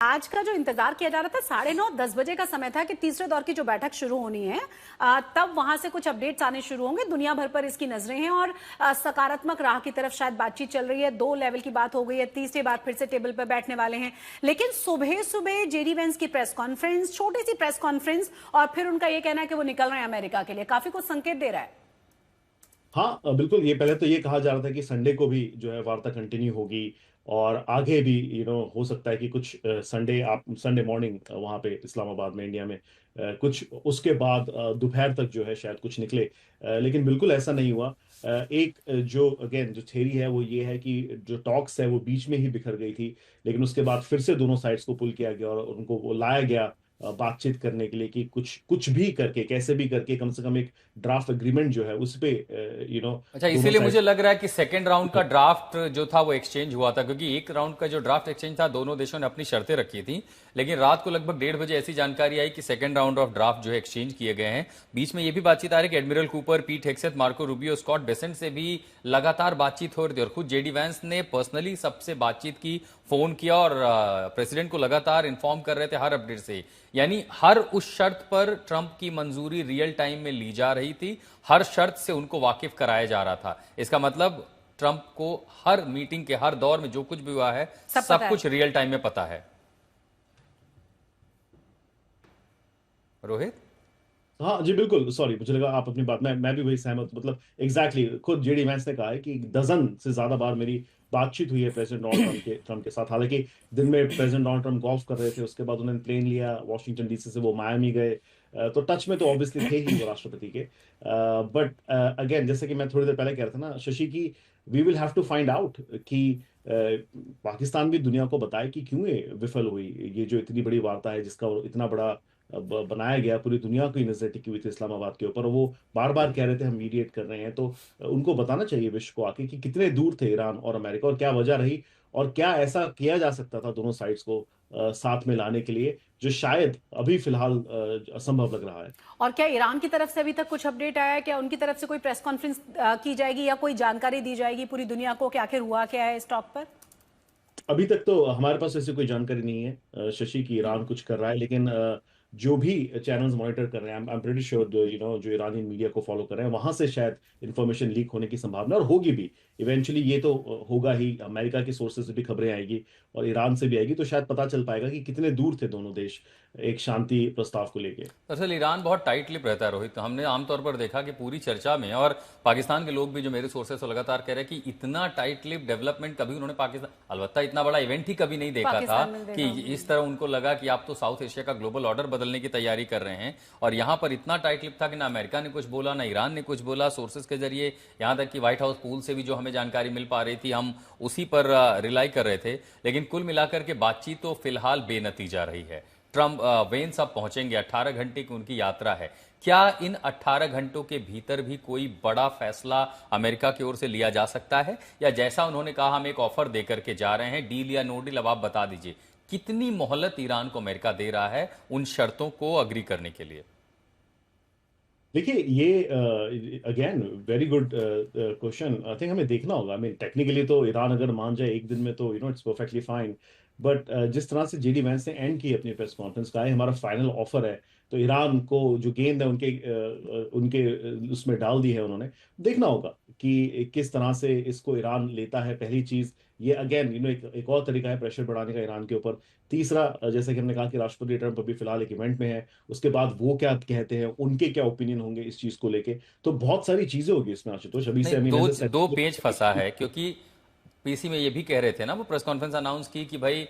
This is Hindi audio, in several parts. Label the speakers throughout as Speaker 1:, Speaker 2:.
Speaker 1: आज का जो इंतजार किया जा रहा था 9:30-10 बजे का समय था कि तीसरे दौर की जो बैठक शुरू होनी है, तब वहां से कुछ अपडेट्स आने शुरू होंगे। दुनिया भर पर इसकी नजरें हैं और सकारात्मक राह की तरफ शायद बातचीत चल रही है। 2 लेवल की बात हो गई है, तीसरी बार फिर से टेबल पर बैठने वाले हैं। लेकिन सुबह सुबह जेडी वेंस की प्रेस कॉन्फ्रेंस, छोटी सी प्रेस कॉन्फ्रेंस, और फिर उनका यह कहना है कि वो निकल रहे हैं अमेरिका के लिए, काफी कुछ संकेत दे रहा है।
Speaker 2: हाँ, बिल्कुल। ये पहले तो ये कहा जा रहा था कि संडे को भी जो है वार्ता कंटिन्यू होगी और आगे भी हो सकता है कि कुछ संडे मॉर्निंग वहाँ पे इस्लामाबाद में, इंडिया में कुछ उसके बाद दोपहर तक जो है शायद कुछ निकले। लेकिन बिल्कुल ऐसा नहीं हुआ। एक जो अगेन जो थ्योरी है वो ये है कि जो टॉक्स है वो बीच में ही बिखर गई थी, लेकिन उसके बाद फिर से दोनों साइड्स को पुल किया गया और उनको वो लाया गया बातचीत करने के लिए कि कुछ कुछ भी करके, कैसे भी करके, कम से कम एक ड्राफ्ट एग्रीमेंट जो है उस पे
Speaker 3: अच्छा,
Speaker 2: दोनों
Speaker 3: इसीलिए मुझे
Speaker 2: साइड।
Speaker 3: लग रहा है कि सेकंड राउंड का ड्राफ्ट जो था वो एक्सचेंज हुआ था, क्योंकि एक राउंड का जो ड्राफ्ट एक्सचेंज था दोनों देशों ने अपनी शर्तें रखी थी, लेकिन रात को लगभग 1:30 बजे ऐसी जानकारी आई कि सेकंड राउंड ऑफ ड्राफ्ट जो है एक्सचेंज किए गए हैं। बीच में ये भी बातचीत आ रही है कि एडमिरल कूपर, पीट हेग्सेथ, मार्को रूबियो, स्कॉट बेसेंट से भी लगातार बातचीत हो रही थी और खुद जेडी वैंस ने पर्सनली सबसे बातचीत की, फोन किया और प्रेसिडेंट को लगातार इन्फॉर्म कर रहे थे हर अपडेट से। यानी हर उस शर्त पर ट्रंप की मंजूरी रियल टाइम में ली जा रही थी, हर शर्त से उनको वाकिफ कराया जा रहा था। इसका मतलब ट्रंप को हर मीटिंग के हर दौर में जो कुछ भी हुआ है
Speaker 1: सब पता
Speaker 3: सब
Speaker 1: है।
Speaker 3: कुछ रियल टाइम में पता है। रोहित।
Speaker 2: हाँ जी, बिल्कुल। सॉरी, मुझे लगा आप अपनी बात, मैं भी वही सहमत, मतलब एग्जैक्टली exactly, खुद जेडी वैंस ने कहा है कि डजन से ज्यादा बार मेरी बातचीत हुई है प्रेसिडेंट डोनाल्ड ट्रंप के साथ। हालांकि दिन में प्रेसिडेंट डोनाल्ड ट्रंप गोल्फ कर रहे थे, उसके बाद उन्होंने प्लेन लिया, वॉशिंगटन डीसी से वो मायामी गए। तो टच में तो ऑब्वियसली थे ही वो राष्ट्रपति के। बट अगेन, जैसे कि मैं थोड़ी देर पहले कह रहा था ना शशि, की we will have to find out कि पाकिस्तान भी दुनिया को बताए कि क्यों ये विफल हुई। ये जो इतनी बड़ी वार्ता है जिसका इतना बड़ा बनाया गया, पूरी दुनिया की नजर टिकी हुई थी इस्लामाबाद के ऊपर, वो बार बार कह रहे थे हम मीडिएट कर रहे हैं। तो उनको बताना चाहिए विश्व को आके कि कितने दूर थे ईरान और अमेरिका, और क्या वजह रही, और क्या ऐसा किया जा सकता था दोनों साइड्स को साथ में लाने के लिए, जो शायद अभी फिलहाल असंभव लग रहा है।
Speaker 1: और क्या ईरान की तरफ से अभी तक कुछ अपडेट आया है? क्या उनकी तरफ से कोई प्रेस कॉन्फ्रेंस की जाएगी या कोई जानकारी दी जाएगी पूरी दुनिया को कि आखिर हुआ क्या है इस टॉक पर?
Speaker 2: अभी तक तो हमारे पास ऐसी कोई जानकारी नहीं है शशि, की ईरान कुछ कर रहा है। लेकिन जो भी चैनल्स मॉनिटर कर रहे हैं, आई एम प्रीटी श्योर, जो ईरानी मीडिया को फॉलो कर रहे हैं, वहां से शायद इंफॉर्मेशन लीक होने की संभावना, और होगी भी इवेंचुअली। ये तो होगा ही, अमेरिका की सोर्सेज से भी खबरें आएगी और ईरान से भी आएगी, तो शायद पता चल पाएगा कि कितने दूर थे दोनों देश एक शांति प्रस्ताव को लेके।
Speaker 3: दरअसल ईरान बहुत टाइट लिप रहता है रोहित, तो हमने आमतौर पर देखा कि पूरी चर्चा में, और पाकिस्तान के लोग भी जो मेरे सोर्सेस से लगातार कह रहे हैं कि इतना टाइट लिप डेवलपमेंट कभी उन्होंने पाकिस्तान, अलबत्ता इतना बड़ा इवेंट ही कभी नहीं देखा था
Speaker 1: पाकिस्तान में
Speaker 3: कि
Speaker 1: देखा।
Speaker 3: इस तरह उनको लगा कि आप तो साउथ एशिया का ग्लोबल ऑर्डर बदलने की तैयारी कर रहे हैं। और यहाँ पर इतना टाइट लिप था कि ना अमेरिका ने कुछ बोला, ना ईरान ने कुछ बोला। सोर्सेस के जरिए यहाँ तक कि व्हाइट हाउस पूल से भी जो हमें जानकारी मिल पा रही थी, हम उसी पर रिलाई कर रहे थे। लेकिन कुल मिलाकर के बातचीत तो फिलहाल बेनतीजा रही है। ट्रंप वेंस अब पहुंचेंगे, 18 घंटे की उनकी यात्रा है। क्या इन 18 घंटों के भीतर भी कोई बड़ा फैसला अमेरिका की ओर से लिया जा सकता है, या जैसा उन्होंने कहा हम एक ऑफर देकर के जा रहे हैं, डील या नो डील, अब आप बता दीजिए कितनी मोहलत ईरान को अमेरिका दे रहा है उन शर्तों को अग्री करने के लिए?
Speaker 2: देखिए, ये again very good question. I think हमें देखना होगा। आई मीन टेक्निकली तो ईरान अगर मान जाए एक दिन में तो इट्स परफेक्टली फाइन। बट जिस तरह से जेडी वैंस ने एंड की अपनी प्रेस कॉन्फ्रेंस का है, हमारा फाइनल ऑफर है, तो ईरान को जो गेंद है उनके उसमें डाल दी है उन्होंने। देखना होगा कि किस तरह से इसको ईरान लेता है, पहली चीज। ये अगेन एक और तरीका है प्रेशर बढ़ाने का ईरान के ऊपर। तीसरा, जैसे कि हमने कहा कि राष्ट्रपति ट्रंप अभी फिलहाल एक इवेंट में है, उसके बाद वो क्या कहते हैं, उनके क्या ओपिनियन होंगे इस चीज को लेके। तो बहुत सारी चीजें होगी इसमें आशुतोष, अभी
Speaker 3: नहीं,
Speaker 2: से। आई मीन
Speaker 3: दो
Speaker 2: एज
Speaker 3: दो पेज फंसा है, क्योंकि पीसी में ये भी कह रहे थे ना, वो प्रेस कॉन्फ्रेंस अनाउंस की कि भाई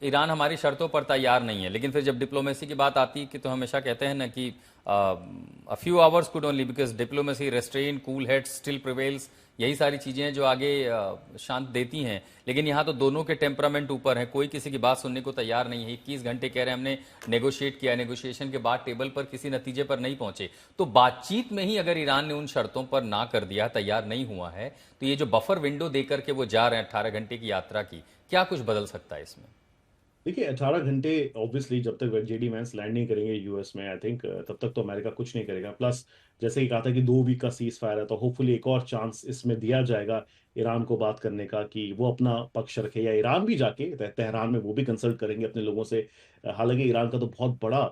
Speaker 3: ईरान हमारी शर्तों पर तैयार नहीं है, लेकिन फिर जब डिप्लोमेसी की बात आती है कि, तो हमेशा कहते हैं ना कि a few hours could only, because diplomacy, restrain, cool heads still prevails, यही सारी चीजें हैं जो आगे शांत देती हैं। लेकिन यहाँ तो दोनों के टेम्परामेंट ऊपर है, कोई किसी की बात सुनने को तैयार नहीं है। 21 घंटे कह रहे हैं हमने नेगोशिएट किया, नेगोशिएशन के बाद टेबल पर किसी नतीजे पर नहीं पहुंचे। तो बातचीत में ही अगर ईरान ने उन शर्तों पर ना कर दिया, तैयार नहीं हुआ है, तो ये जो बफर विंडो देकर के वो जा रहे हैं 18 घंटे की यात्रा की, क्या कुछ बदल सकता है इसमें?
Speaker 2: देखिए 18 घंटे ऑब्वियसली जब तक जेडी वैंस लैंड नहीं करेंगे यूएस में, आई थिंक तब तक तो अमेरिका कुछ नहीं करेगा। प्लस जैसे कि कहा था कि 2 वीक का सीज फायर है, तो होपफुली एक और चांस इसमें दिया जाएगा ईरान को बात करने का कि वो अपना पक्ष रखे, या ईरान भी जाके तेहरान में वो भी कंसल्ट करेंगे अपने लोगों से। हालांकि ईरान का तो बहुत बड़ा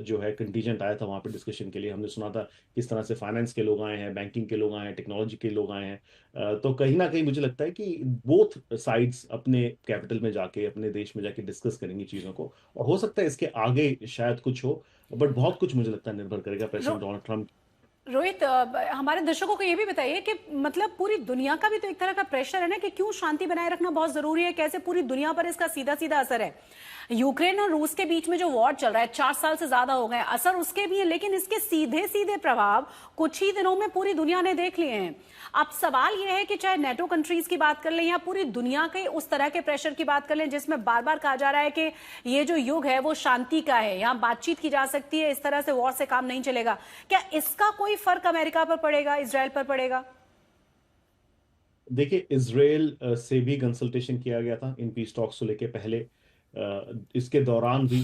Speaker 2: जो है कंटीजेंट आया था वहाँ पे डिस्कशन के लिए। हमने सुना था किस तरह से फाइनेंस के लोग आए हैं, बैंकिंग के लोग आए हैं, टेक्नोलॉजी के लोग आए हैं। तो कहीं ना कहीं मुझे लगता है कि बोथ साइड्स अपने कैपिटल में जाके, अपने देश में जाके डिस्कस करेंगी चीज़ों को, और हो सकता है इसके आगे शायद कुछ हो, बट बहुत कुछ मुझे लगता है निर्भर करेगा प्रेसिडेंट डोनाल्ड ट्रंप।
Speaker 1: रोहित, हमारे दर्शकों को ये भी बताइए कि मतलब पूरी दुनिया का भी तो एक तरह का प्रेशर है ना कि क्यों शांति बनाए रखना बहुत जरूरी है, कैसे पूरी दुनिया पर इसका सीधा सीधा असर है। यूक्रेन और रूस के बीच में जो वॉर चल रहा है 4 साल से ज्यादा हो गए, असर उसके भी है, लेकिन इसके सीधे सीधे प्रभाव कुछ ही दिनों में पूरी दुनिया ने देख लिए हैं। अब सवाल यह है कि चाहे नेटो कंट्रीज की बात कर लें या पूरी दुनिया के उस तरह के प्रेशर की बात कर लें जिसमें बार बार कहा जा रहा है कि ये जो युग है वो शांति का है, यहाँ बातचीत की जा सकती है, इस तरह से वॉर से काम नहीं चलेगा, क्या इसका कोई फर्क अमेरिका पर पड़ेगा, इजराइल पर पड़ेगा?
Speaker 2: देखिए इसराइल से भी कंसल्टेशन किया गया था इन पीस टॉक्स को लेके पहले। इसके दौरान भी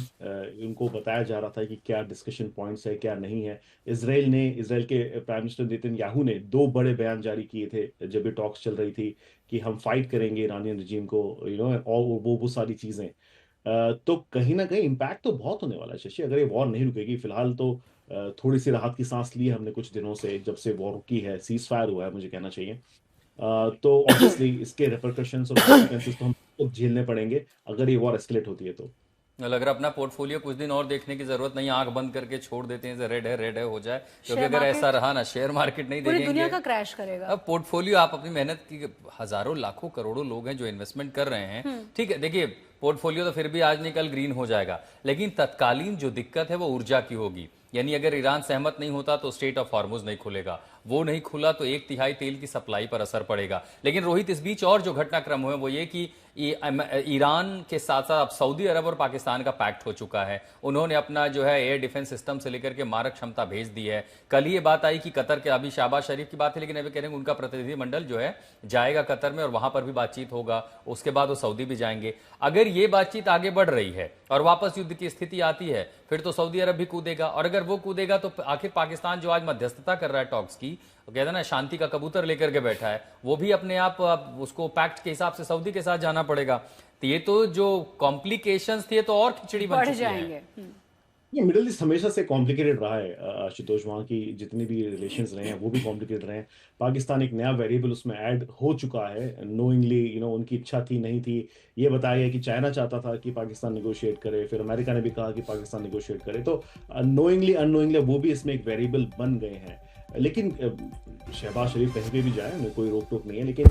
Speaker 2: उनको बताया जा रहा था कि क्या डिस्कशन पॉइंट्स है, क्या नहीं है। इसराइल के प्राइम मिनिस्टर नेतन्याहू ने 2 बड़े बयान जारी किए थे जब ये टॉक्स चल रही थी कि हम फाइट करेंगे ईरानियन रिजीम को, और वो सारी चीजें। तो कहीं ना कहीं इम्पैक्ट तो बहुत होने वाला है शशि, अगर ये वॉर नहीं रुकेगी। फिलहाल तो थोड़ी सी राहत की सांस ली है हमने कुछ दिनों से, जब से वॉर रुकी है, सीज फायर हुआ है मुझे कहना चाहिए। तो ऑब्वियसली इसके रिपरकशंस और कॉन्सिक्वेंसेस तो हम खुद झेलने पड़ेंगे अगर ये वॉर एस्केलेट होती है तो।
Speaker 3: लग रहा अपना पोर्टफोलियो कुछ दिन और देखने की जरूरत नहीं, आंख बंद करके छोड़ देते हैं, रेड है हो जाए, क्योंकि अगर ऐसा रहा ना शेयर मार्केट नहीं
Speaker 1: पूरी
Speaker 3: देखेंगे,
Speaker 1: दुनिया का क्रैश करेगा।
Speaker 3: अब पोर्टफोलियो आप अपनी मेहनत की, हजारों लाखों करोड़ों लोग हैं जो इन्वेस्टमेंट कर रहे हैं, ठीक है, देखिए पोर्टफोलियो तो फिर भी आज नहीं कल ग्रीन हो जाएगा, लेकिन तत्कालीन जो दिक्कत है वो ऊर्जा की होगी। यानी अगर ईरान सहमत नहीं होता तो स्टेट ऑफ हॉर्मुज नहीं खुलेगा, वो नहीं खुला तो 1/3 तेल की सप्लाई पर असर पड़ेगा। लेकिन रोहित, इस बीच और जो घटनाक्रम हुए वो ये कि ईरान के साथ साथ अब सऊदी अरब और पाकिस्तान का पैक्ट हो चुका है। उन्होंने अपना जो है एयर डिफेंस सिस्टम से लेकर के मारक क्षमता भेज दी है। कल ये बात आई कि कतर के, अभी शहबाज शरीफ की बात है, लेकिन अभी कह रहे हैं उनका प्रतिनिधिमंडल जो है जाएगा कतर में और वहां पर भी बातचीत होगा, उसके बाद वो सऊदी भी जाएंगे। अगर ये बातचीत आगे बढ़ रही है और वापस युद्ध की स्थिति आती है, फिर तो सऊदी अरब भी कूदेगा, और अगर वो कूदेगा तो आखिर पाकिस्तान जो आज मध्यस्थता कर रहा है टॉक्स की, कहते हैं ना शांति का कबूतर लेकर के बैठा है, वो भी अपने आप उसको पैक्ट के हिसाब से सऊदी के साथ जाना पड़ेगा। तो ये तो जो कॉम्प्लिकेशंस थी तो और खिचड़ी बन चुकी है।
Speaker 2: ये मिडिल ईस्ट हमेशा से कॉम्प्लिकेटेड रहा है आशुतोष, वहाँ की जितनी भी रिलेशंस रहे हैं वो भी कॉम्प्लिकेटेड रहे हैं। पाकिस्तान एक नया वेरिएबल उसमें ऐड हो चुका है नोइंगली, उनकी इच्छा थी नहीं थी। ये बताया गया कि चाइना चाहता था कि पाकिस्तान निगोशिएट करे, फिर अमेरिका ने भी कहा कि पाकिस्तान निगोशिएट करे, तो नोइंगली अननोइंगली वो भी इसमें एक वेरिएबल बन गए हैं। लेकिन शहबाज शरीफ कहीं पे भी जाए, उन्हें कोई रोक टोक नहीं है, लेकिन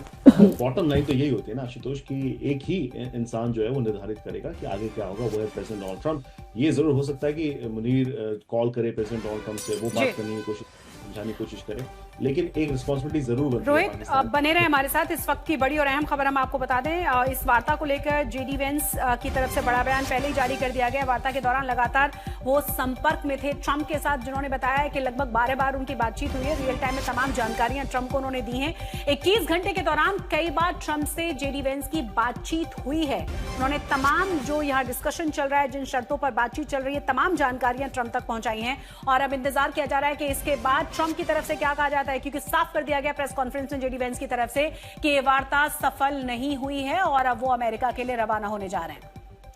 Speaker 2: बॉटम लाइन तो यही होती है ना आशुतोष कि एक ही इंसान जो है वो निर्धारित करेगा कि आगे क्या होगा, वो है प्रेसिडेंट डोनाल्ड ट्रंप। ये जरूर हो सकता है कि मुनीर कॉल करे प्रेसिडेंट डोनाल्ड ट्रंप से, वो बात करने की कोशिश, समझाने की कोशिश करे, लेकिन एक रिस्पॉन्सिबिलिटी जरूर बनती है।
Speaker 1: रोहित बने रहे हमारे साथ। इस वक्त की बड़ी और अहम खबर हम आपको बता दें, इस वार्ता को लेकर जेडी वेंस की तरफ से बड़ा बयान पहले ही जारी कर दिया गया। वार्ता के दौरान लगातार वो संपर्क में थे ट्रंप के साथ, जिन्होंने बताया है कि लगभग 12 बार उनकी बातचीत हुई है। रियल टाइम में तमाम जानकारियां ट्रंप को उन्होंने दी हैं। 21 घंटे के दौरान कई बार ट्रंप से जेडी वेंस की बातचीत हुई है। उन्होंने तमाम जो यहाँ डिस्कशन चल रहा है, जिन शर्तों पर बातचीत चल रही है, तमाम जानकारियां ट्रंप तक पहुंचाई हैं। और अब इंतजार किया जा रहा है कि इसके बाद ट्रंप की तरफ से क्या कहा जाता है, क्योंकि साफ कर दिया गया प्रेस कॉन्फ्रेंस में जेडी वेंस की तरफ से कि ये वार्ता सफल नहीं हुई है और अब वो अमेरिका के लिए रवाना होने जा रहे हैं।